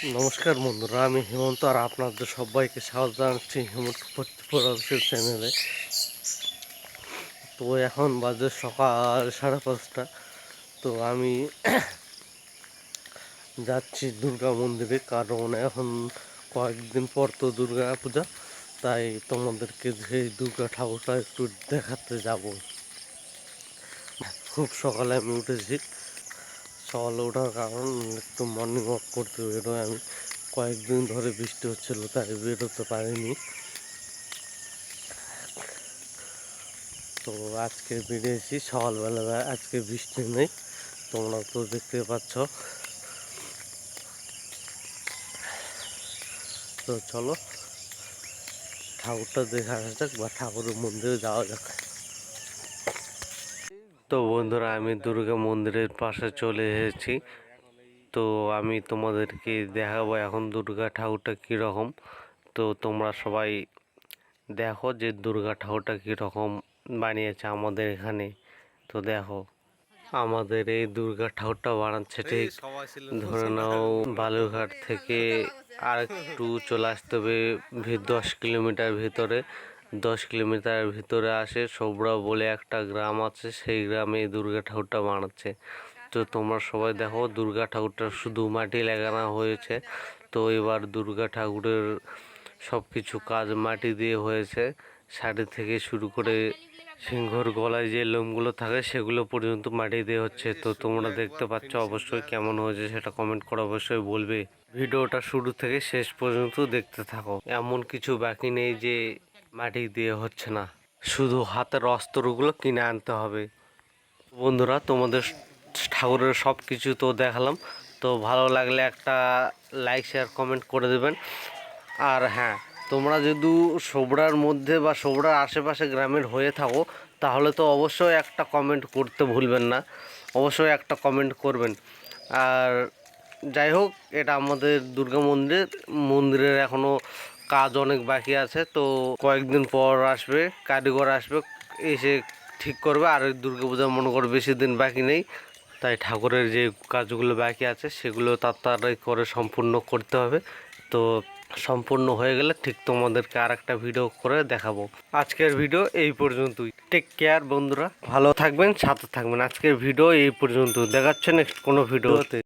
নমস্কার বন্ধুরা, আমি হেমন্ত আর আপনাদের সবাইকে স্বাগত জানাচ্ছি হেমন্ত অফিসিয়াল চ্যানেলে। তো এখন বাজে সকাল 5:30। তো আমি যাচ্ছি দুর্গা মন্দিরে, কারণ এখন কয়েকদিন পর তো দুর্গা পূজা। তাই তোমাদেরকে সেই দুর্গা ঠাকুরটা একটু দেখাতে যাব। খুব সকালে আমি উঠেছি। সকালে ওঠার কারণ একটু মর্নিং ওয়াক করতে বেরোয় আমি। কয়েকদিন ধরে বৃষ্টি হচ্ছিল, তাই বেরোতে পারিনি। তো আজকে বেরিয়েছি সকালবেলা, আজকে বৃষ্টি নেই, তোমরা তো দেখতে পাচ্ছ। তো চলো ঠাকুরটা দেখা যাক, বা ঠাকুরের মন্দিরে যাওয়া যাক। তো বন্ধুরা, আমি দুর্গা মন্দিরের পাশে চলে এসেছি। তো আমি তোমাদেরকে দেখাবো এখন দুর্গা ঠাকুরটা কীরকম। তো তোমরা সবাই দেখো যে দুর্গা ঠাকুরটা কীরকম বানিয়েছে আমাদের এখানে। তো দেখো, আমাদের এই দুর্গা ঠাকুরটা বানাচ্ছে ঠিক ধরে নাও বালুরঘাট থেকে আর একটু চলে আসতে হবে 10 কিলোমিটার ভিতরে। 10 কিলোমিটার ভিতরে আসে সোবরা বলে একটা গ্রাম আছে, সেই গ্রামে এই দুর্গা ঠাকুরটা বানাচ্ছে। তো তোমরা সবাই দেখো, দুর্গা ঠাকুরটা শুধু মাটি লাগানো হয়েছে। তো এবার দুর্গা ঠাকুরের সব কিছু কাজ মাটি দিয়ে হয়েছে, শাড়ি থেকে শুরু করে সিংহর গলায় যে লোমগুলো থাকে সেগুলো পর্যন্ত মাটি দিয়ে হচ্ছে। তো তোমরা দেখতে পাচ্ছ, অবশ্যই কেমন হয়েছে সেটা কমেন্ট করে অবশ্যই বলবে। ভিডিওটা শুরু থেকে শেষ পর্যন্ত দেখতে থাকো। এমন কিছু বাকি নেই যে মাটি দিয়ে হচ্ছে না, শুধু হাতের অস্ত্রগুলো কিনে আনতে হবে। বন্ধুরা, তোমাদের ঠাকুরের সব কিছু তো দেখালাম। তো ভালো লাগলে একটা লাইক শেয়ার কমেন্ট করে দেবেন। আর হ্যাঁ, তোমরা যদি সোবড়ার মধ্যে বা সোবড়ার আশেপাশে গ্রামের হয়ে থাকো, তাহলে তো অবশ্যই একটা কমেন্ট করতে ভুলবেন না, অবশ্যই একটা কমেন্ট করবেন। আর যাই হোক, এটা আমাদের দুর্গা মন্দিরের এখনও কাজ অনেক বাকি আছে। তো কয়েকদিন পর আসবে, কারিগর আসবে, এসে ঠিক করবে। আর দুর্গা পূজা মনে করো বেশি দিন বাকি নেই, তাই ঠাকুরের যে কাজগুলো বাকি আছে সেগুলো তাড়াতাড়ি করে সম্পূর্ণ করতে হবে। তো সম্পূর্ণ হয়ে গেলে ঠিক তোমাদেরকে আর একটা ভিডিও করে দেখাবো। আজকের ভিডিও এই পর্যন্তই। টেক কেয়ার বন্ধুরা, ভালো থাকবেন, সাথে থাকবেন। আজকের ভিডিও এই পর্যন্ত, দেখাচ্ছে নেক্সট কোনো ভিডিওতে।